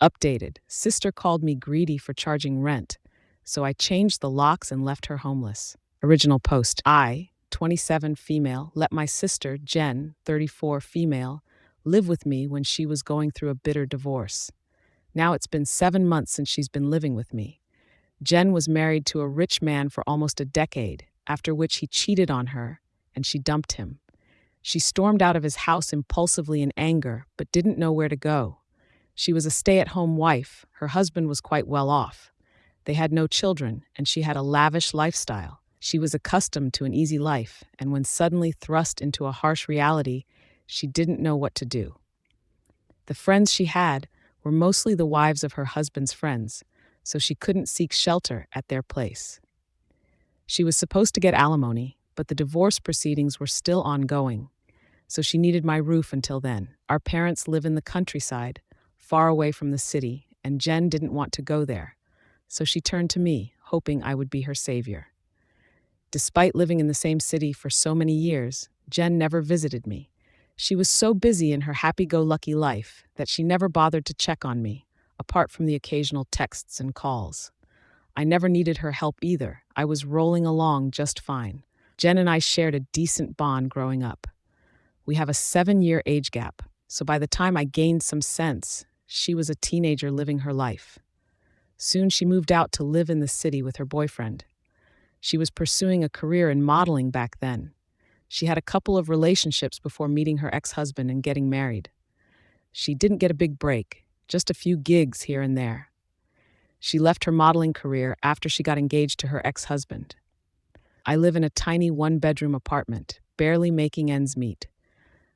Updated. Sister called me greedy for charging rent, so I changed the locks and left her homeless. Original post. I, 27 female, let my sister, Jen, 34 female, live with me when she was going through a bitter divorce. Now it's been 7 months since she's been living with me. Jen was married to a rich man for almost a decade, after which he cheated on her, and she dumped him. She stormed out of his house impulsively in anger, but didn't know where to go. She was a stay-at-home wife. Her husband was quite well off. They had no children, and she had a lavish lifestyle. She was accustomed to an easy life, and when suddenly thrust into a harsh reality, she didn't know what to do. The friends she had were mostly the wives of her husband's friends, so she couldn't seek shelter at their place. She was supposed to get alimony, but the divorce proceedings were still ongoing, so she needed my roof until then. Our parents live in the countryside, far away from the city, and Jen didn't want to go there, so she turned to me, hoping I would be her savior. Despite living in the same city for so many years, Jen never visited me. She was so busy in her happy-go-lucky life that she never bothered to check on me, apart from the occasional texts and calls. I never needed her help either. I was rolling along just fine. Jen and I shared a decent bond growing up. We have a 7-year age gap, so by the time I gained some sense, she was a teenager living her life. Soon she moved out to live in the city with her boyfriend. She was pursuing a career in modeling back then. She had a couple of relationships before meeting her ex-husband and getting married. She didn't get a big break, just a few gigs here and there. She left her modeling career after she got engaged to her ex-husband. I live in a tiny one-bedroom apartment, barely making ends meet.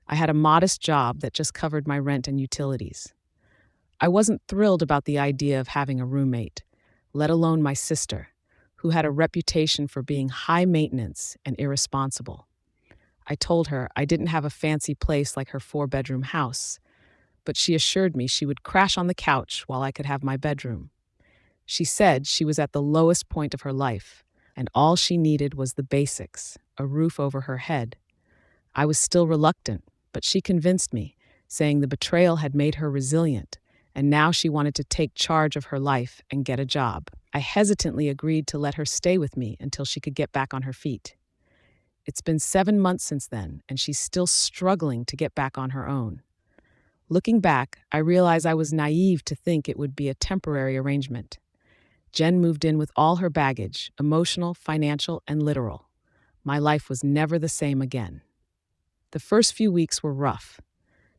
I had a modest job that just covered my rent and utilities. I wasn't thrilled about the idea of having a roommate, let alone my sister, who had a reputation for being high maintenance and irresponsible. I told her I didn't have a fancy place like her 4-bedroom house, but she assured me she would crash on the couch while I could have my bedroom. She said she was at the lowest point of her life, and all she needed was the basics, a roof over her head. I was still reluctant, but she convinced me, saying the betrayal had made her resilient, and now she wanted to take charge of her life and get a job. I hesitantly agreed to let her stay with me until she could get back on her feet. It's been 7 months since then, and she's still struggling to get back on her own. Looking back, I realize I was naive to think it would be a temporary arrangement. Jen moved in with all her baggage, emotional, financial, and literal. My life was never the same again. The first few weeks were rough.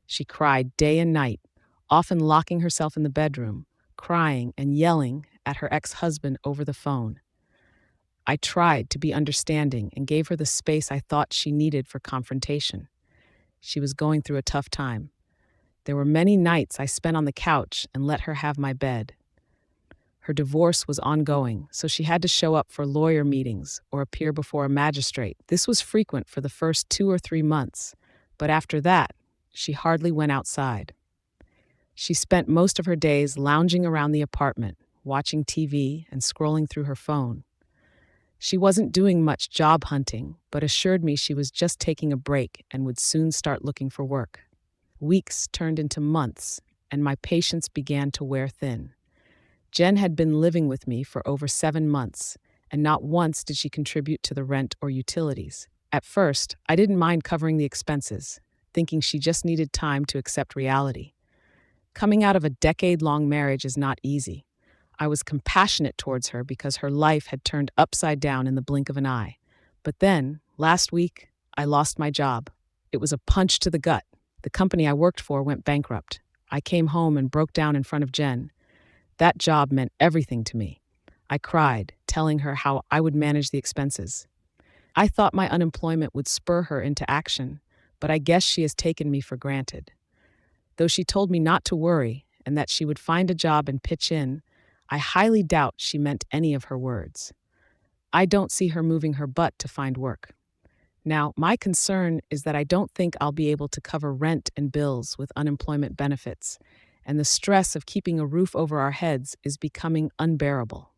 She cried day and night, often locking herself in the bedroom, crying and yelling at her ex-husband over the phone. I tried to be understanding and gave her the space I thought she needed for confrontation. She was going through a tough time. There were many nights I spent on the couch and let her have my bed. Her divorce was ongoing, so she had to show up for lawyer meetings or appear before a magistrate. This was frequent for the first 2 or 3 months, but after that, she hardly went outside. She spent most of her days lounging around the apartment, watching TV and scrolling through her phone. She wasn't doing much job hunting, but assured me she was just taking a break and would soon start looking for work. Weeks turned into months, and my patience began to wear thin. Jen had been living with me for over 7 months, and not once did she contribute to the rent or utilities. At first, I didn't mind covering the expenses, thinking she just needed time to accept reality. Coming out of a decade-long marriage is not easy. I was compassionate towards her because her life had turned upside down in the blink of an eye. But then, last week, I lost my job. It was a punch to the gut. The company I worked for went bankrupt. I came home and broke down in front of Jen. That job meant everything to me. I cried, telling her how I would manage the expenses. I thought my unemployment would spur her into action, but I guess she has taken me for granted. Though she told me not to worry and that she would find a job and pitch in, I highly doubt she meant any of her words. I don't see her moving her butt to find work. Now, my concern is that I don't think I'll be able to cover rent and bills with unemployment benefits, and the stress of keeping a roof over our heads is becoming unbearable.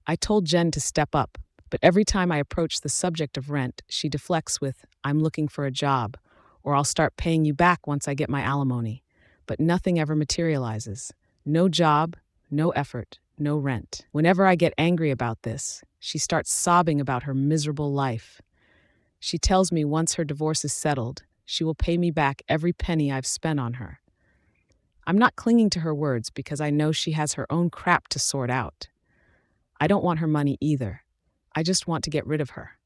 I told Jen to step up, but every time I approach the subject of rent, she deflects with, "I'm looking for a job," or "I'll start paying you back once I get my alimony," but nothing ever materializes. No job, no effort, no rent. Whenever I get angry about this, she starts sobbing about her miserable life. She tells me once her divorce is settled, she will pay me back every penny I've spent on her. I'm not clinging to her words because I know she has her own crap to sort out. I don't want her money either. I just want to get rid of her.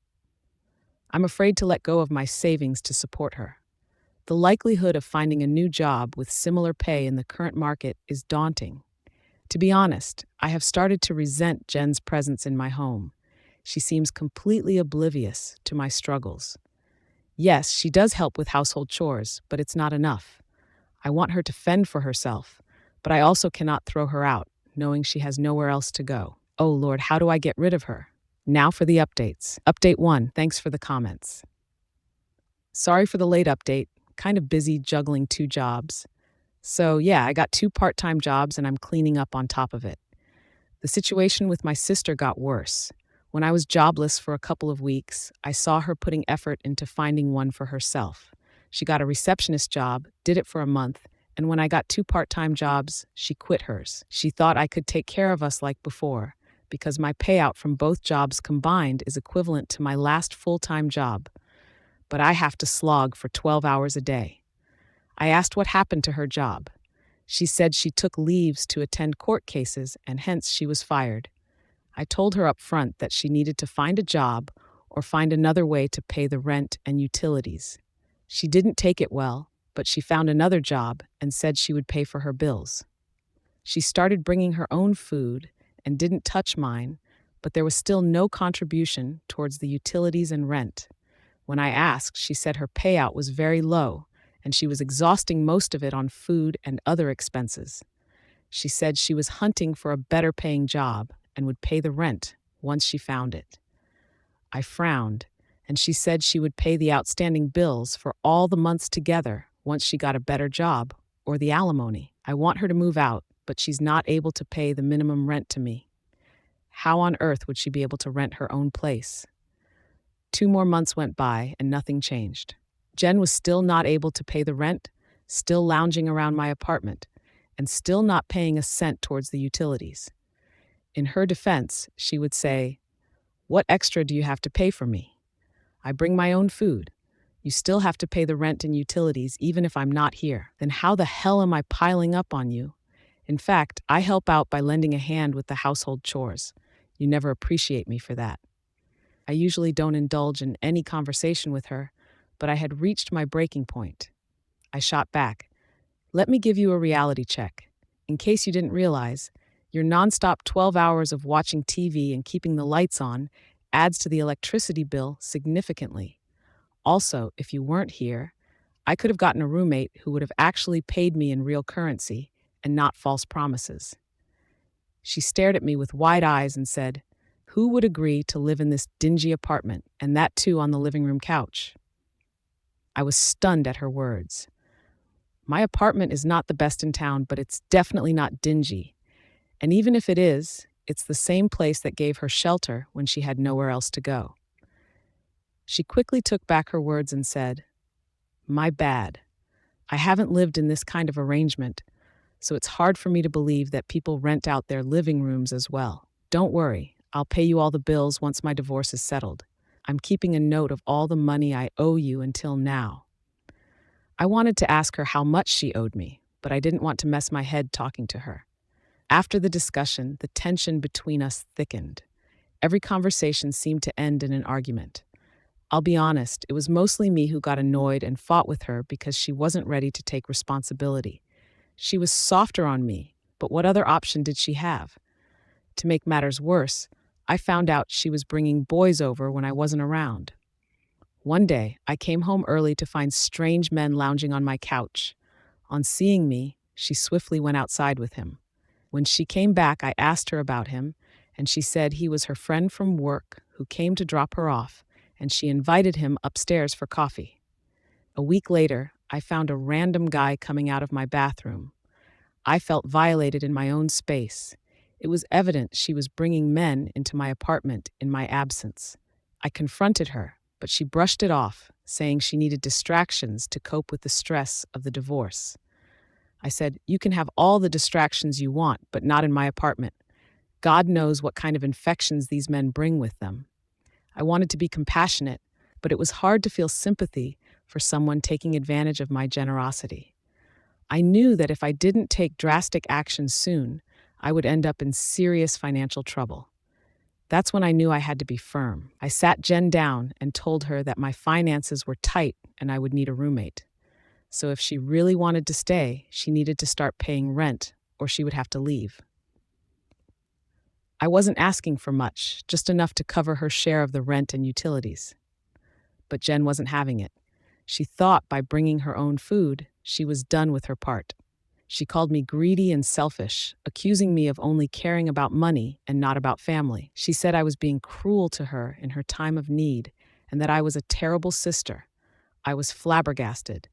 I'm afraid to let go of my savings to support her. The likelihood of finding a new job with similar pay in the current market is daunting. To be honest, I have started to resent Jen's presence in my home. She seems completely oblivious to my struggles. Yes, she does help with household chores, but it's not enough. I want her to fend for herself, but I also cannot throw her out, knowing she has nowhere else to go. Oh Lord, how do I get rid of her? Now for the updates. Update 1, thanks for the comments. Sorry for the late update, kind of busy juggling 2 jobs. So yeah, I got 2 part-time jobs and I'm cleaning up on top of it. The situation with my sister got worse. When I was jobless for a couple of weeks, I saw her putting effort into finding one for herself. She got a receptionist job, did it for a month, and when I got 2 part-time jobs, she quit hers. She thought I could take care of us like before, because my payout from both jobs combined is equivalent to my last full-time job. But I have to slog for 12 hours a day. I asked what happened to her job. She said she took leaves to attend court cases and hence she was fired. I told her up front that she needed to find a job or find another way to pay the rent and utilities. She didn't take it well, but she found another job and said she would pay for her bills. She started bringing her own food and didn't touch mine, but there was still no contribution towards the utilities and rent. When I asked, she said her payout was very low and she was exhausting most of it on food and other expenses. She said she was hunting for a better paying job and would pay the rent once she found it. I frowned, and she said she would pay the outstanding bills for all the months together once she got a better job or the alimony. I want her to move out, but she's not able to pay the minimum rent to me. How on earth would she be able to rent her own place? 2 more months went by and nothing changed. Jen was still not able to pay the rent, still lounging around my apartment, and still not paying a cent towards the utilities. In her defense, she would say, "What extra do you have to pay for me? I bring my own food. You still have to pay the rent and utilities even if I'm not here. Then how the hell am I piling up on you? In fact, I help out by lending a hand with the household chores. You never appreciate me for that." I usually don't indulge in any conversation with her, but I had reached my breaking point. I shot back. Let me give you a reality check. In case you didn't realize, your nonstop 12 hours of watching TV and keeping the lights on adds to the electricity bill significantly. Also, if you weren't here, I could have gotten a roommate who would have actually paid me in real currency and not false promises. She stared at me with wide eyes and said, "Who would agree to live in this dingy apartment, and that too on the living room couch?" I was stunned at her words. My apartment is not the best in town, but it's definitely not dingy. And even if it is, it's the same place that gave her shelter when she had nowhere else to go. She quickly took back her words and said, "My bad. I haven't lived in this kind of arrangement, so it's hard for me to believe that people rent out their living rooms as well. Don't worry, I'll pay you all the bills once my divorce is settled. I'm keeping a note of all the money I owe you until now." I wanted to ask her how much she owed me, but I didn't want to mess my head talking to her. After the discussion, the tension between us thickened. Every conversation seemed to end in an argument. I'll be honest, it was mostly me who got annoyed and fought with her because she wasn't ready to take responsibility. She was softer on me, but what other option did she have? To make matters worse, I found out she was bringing boys over when I wasn't around. One day, I came home early to find strange men lounging on my couch. On seeing me, she swiftly went outside with him. When she came back, I asked her about him, and she said he was her friend from work who came to drop her off, and she invited him upstairs for coffee. A week later, I found a random guy coming out of my bathroom. I felt violated in my own space. It was evident she was bringing men into my apartment in my absence. I confronted her, but she brushed it off, saying she needed distractions to cope with the stress of the divorce. I said, "You can have all the distractions you want, but not in my apartment. God knows what kind of infections these men bring with them." I wanted to be compassionate, but it was hard to feel sympathy for someone taking advantage of my generosity. I knew that if I didn't take drastic action soon, I would end up in serious financial trouble. That's when I knew I had to be firm. I sat Jen down and told her that my finances were tight and I would need a roommate. So if she really wanted to stay, she needed to start paying rent or she would have to leave. I wasn't asking for much, just enough to cover her share of the rent and utilities. But Jen wasn't having it. She thought by bringing her own food, she was done with her part. She called me greedy and selfish, accusing me of only caring about money and not about family. She said I was being cruel to her in her time of need and that I was a terrible sister. I was flabbergasted.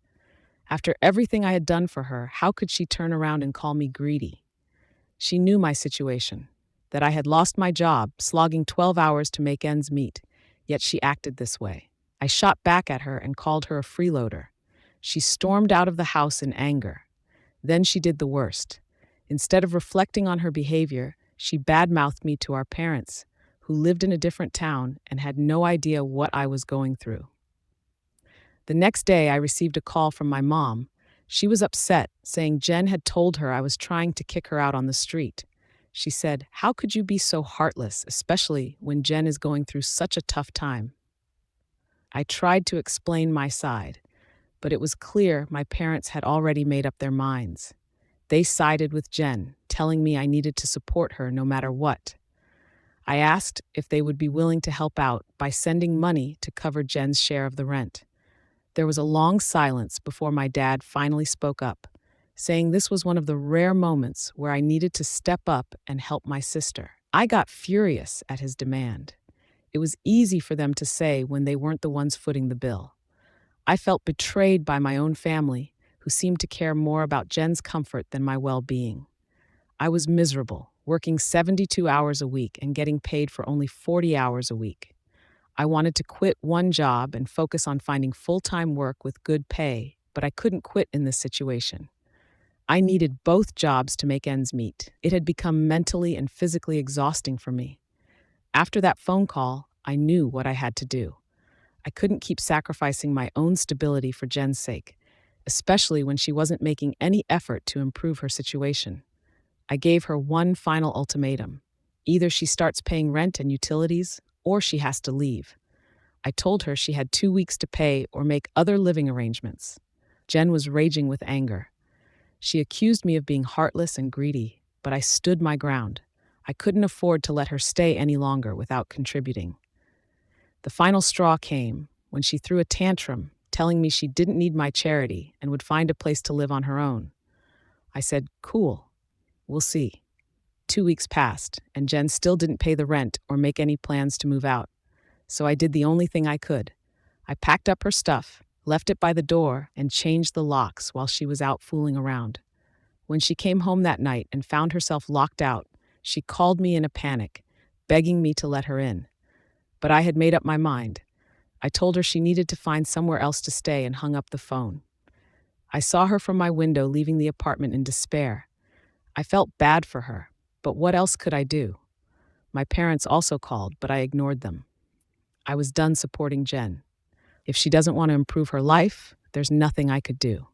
After everything I had done for her, how could she turn around and call me greedy? She knew my situation, that I had lost my job, slogging 12 hours to make ends meet, yet she acted this way. I shot back at her and called her a freeloader. She stormed out of the house in anger. Then she did the worst. Instead of reflecting on her behavior, she badmouthed me to our parents, who lived in a different town and had no idea what I was going through. The next day, I received a call from my mom. She was upset, saying Jen had told her I was trying to kick her out on the street. She said, "How could you be so heartless, especially when Jen is going through such a tough time?" I tried to explain my side, but it was clear my parents had already made up their minds. They sided with Jen, telling me I needed to support her no matter what. I asked if they would be willing to help out by sending money to cover Jen's share of the rent. There was a long silence before my dad finally spoke up, saying this was one of the rare moments where I needed to step up and help my sister. I got furious at his demand. It was easy for them to say when they weren't the ones footing the bill. I felt betrayed by my own family, who seemed to care more about Jen's comfort than my well-being. I was miserable, working 72 hours a week and getting paid for only 40 hours a week. I wanted to quit one job and focus on finding full-time work with good pay, but I couldn't quit in this situation. I needed both jobs to make ends meet. It had become mentally and physically exhausting for me. After that phone call, I knew what I had to do. I couldn't keep sacrificing my own stability for Jen's sake, especially when she wasn't making any effort to improve her situation. I gave her one final ultimatum. Either she starts paying rent and utilities, or she has to leave. I told her she had 2 weeks to pay or make other living arrangements. Jen was raging with anger. She accused me of being heartless and greedy, but I stood my ground. I couldn't afford to let her stay any longer without contributing. The final straw came when she threw a tantrum, telling me she didn't need my charity and would find a place to live on her own. I said, "Cool, we'll see." 2 weeks passed, and Jen still didn't pay the rent or make any plans to move out. So I did the only thing I could. I packed up her stuff, left it by the door, and changed the locks while she was out fooling around. When she came home that night and found herself locked out, she called me in a panic, begging me to let her in. But I had made up my mind. I told her she needed to find somewhere else to stay and hung up the phone. I saw her from my window leaving the apartment in despair. I felt bad for her, but what else could I do? My parents also called, but I ignored them. I was done supporting Jen. If she doesn't want to improve her life, there's nothing I could do.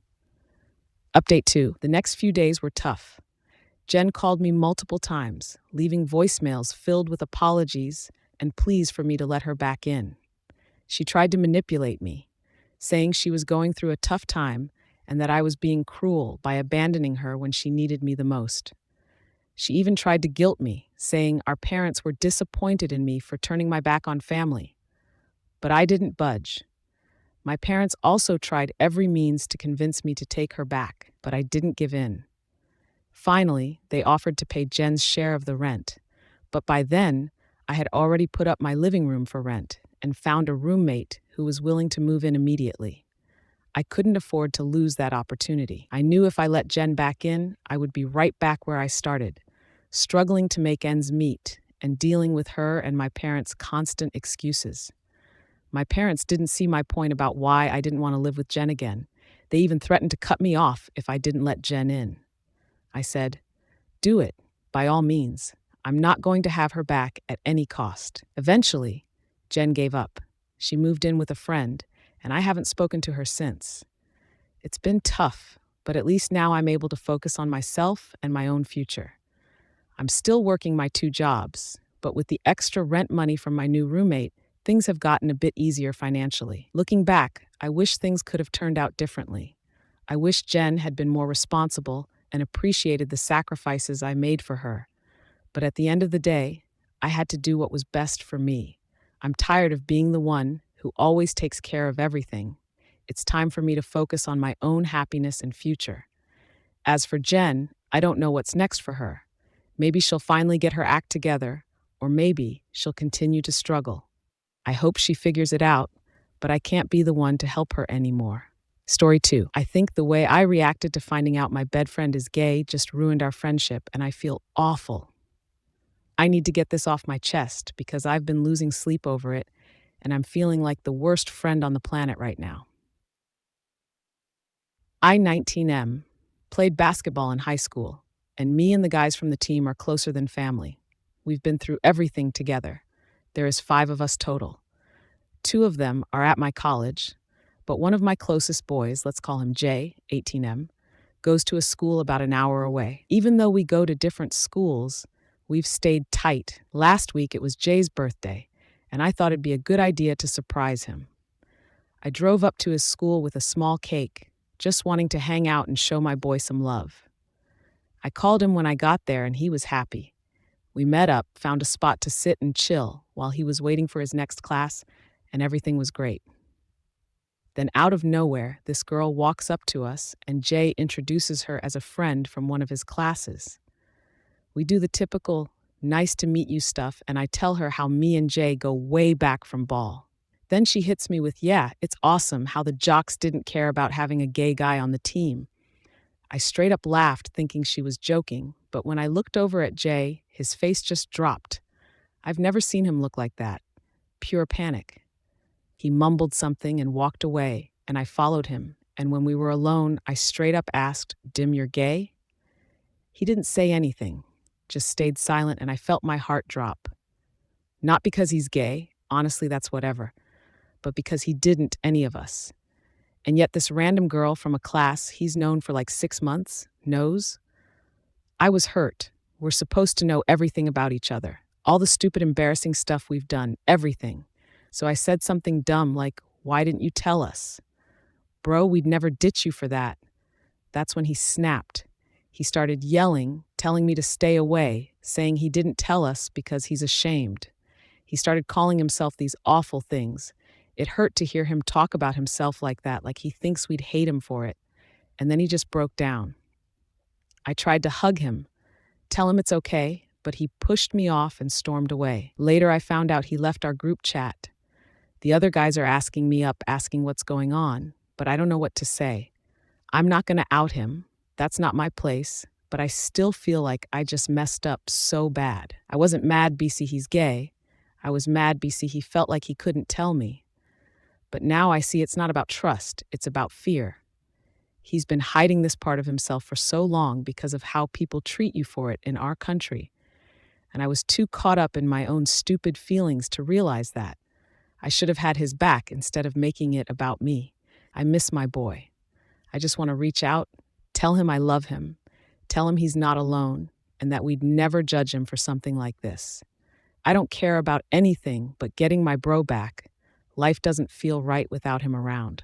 Update 2. The next few days were tough. Jen called me multiple times, leaving voicemails filled with apologies and pleas for me to let her back in. She tried to manipulate me, saying she was going through a tough time and that I was being cruel by abandoning her when she needed me the most. She even tried to guilt me, saying our parents were disappointed in me for turning my back on family. But I didn't budge. My parents also tried every means to convince me to take her back, but I didn't give in. Finally, they offered to pay Jen's share of the rent, but by then, I had already put up my living room for rent and found a roommate who was willing to move in immediately. I couldn't afford to lose that opportunity. I knew if I let Jen back in, I would be right back where I started, struggling to make ends meet and dealing with her and my parents' constant excuses. My parents didn't see my point about why I didn't want to live with Jen again. They even threatened to cut me off if I didn't let Jen in. I said, "Do it, by all means. I'm not going to have her back at any cost." Eventually, Jen gave up. She moved in with a friend, and I haven't spoken to her since. It's been tough, but at least now I'm able to focus on myself and my own future. I'm still working my 2 jobs, but with the extra rent money from my new roommate, things have gotten a bit easier financially. Looking back, I wish things could have turned out differently. I wish Jen had been more responsible and appreciated the sacrifices I made for her. But at the end of the day, I had to do what was best for me. I'm tired of being the one who always takes care of everything. It's time for me to focus on my own happiness and future. As for Jen, I don't know what's next for her. Maybe she'll finally get her act together, or maybe she'll continue to struggle. I hope she figures it out, but I can't be the one to help her anymore. Story 2. I think the way I reacted to finding out my bed friend is gay just ruined our friendship, and I feel awful. I need to get this off my chest because I've been losing sleep over it, and I'm feeling like the worst friend on the planet right now. I, 19M, played basketball in high school, and me and the guys from the team are closer than family. We've been through everything together. There is 5 of us total. 2 of them are at my college, but one of my closest boys, let's call him Jay, 18M, goes to a school about an hour away. Even though we go to different schools, we've stayed tight. Last week it was Jay's birthday, and I thought it'd be a good idea to surprise him. I drove up to his school with a small cake, just wanting to hang out and show my boy some love. I called him when I got there and he was happy. We met up, found a spot to sit and chill while he was waiting for his next class, and everything was great. Then out of nowhere, this girl walks up to us and Jay introduces her as a friend from one of his classes. We do the typical nice to meet you stuff, and I tell her how me and Jay go way back from ball. Then she hits me with, "Yeah, it's awesome how the jocks didn't care about having a gay guy on the team." I straight up laughed, thinking she was joking, but when I looked over at Jay, his face just dropped. I've never seen him look like that. Pure panic. He mumbled something and walked away, and I followed him, and when we were alone, I straight up asked, "Dim, you're gay?" He didn't say anything, just stayed silent, and I felt my heart drop. Not because he's gay, honestly that's whatever, but because he didn't any of us. And yet this random girl from a class he's known for like 6 months knows. I was hurt. We're supposed to know everything about each other. All the stupid, embarrassing stuff we've done, everything. So I said something dumb like, "Why didn't you tell us?" "Bro, we'd never ditch you for that." That's when he snapped. He started yelling, telling me to stay away, saying he didn't tell us because he's ashamed. He started calling himself these awful things. It hurt to hear him talk about himself like that, like he thinks we'd hate him for it. And then he just broke down. I tried to hug him, tell him it's okay, but he pushed me off and stormed away. Later, I found out he left our group chat. The other guys are asking me up, asking what's going on, but I don't know what to say. I'm not going to out him. That's not my place, but I still feel like I just messed up so bad. I wasn't mad BC he's gay. I was mad BC he felt like he couldn't tell me. But now I see it's not about trust, it's about fear. He's been hiding this part of himself for so long because of how people treat you for it in our country. And I was too caught up in my own stupid feelings to realize that. I should have had his back instead of making it about me. I miss my boy. I just want to reach out, tell him I love him, tell him he's not alone, and that we'd never judge him for something like this. I don't care about anything but getting my bro back. Life doesn't feel right without him around.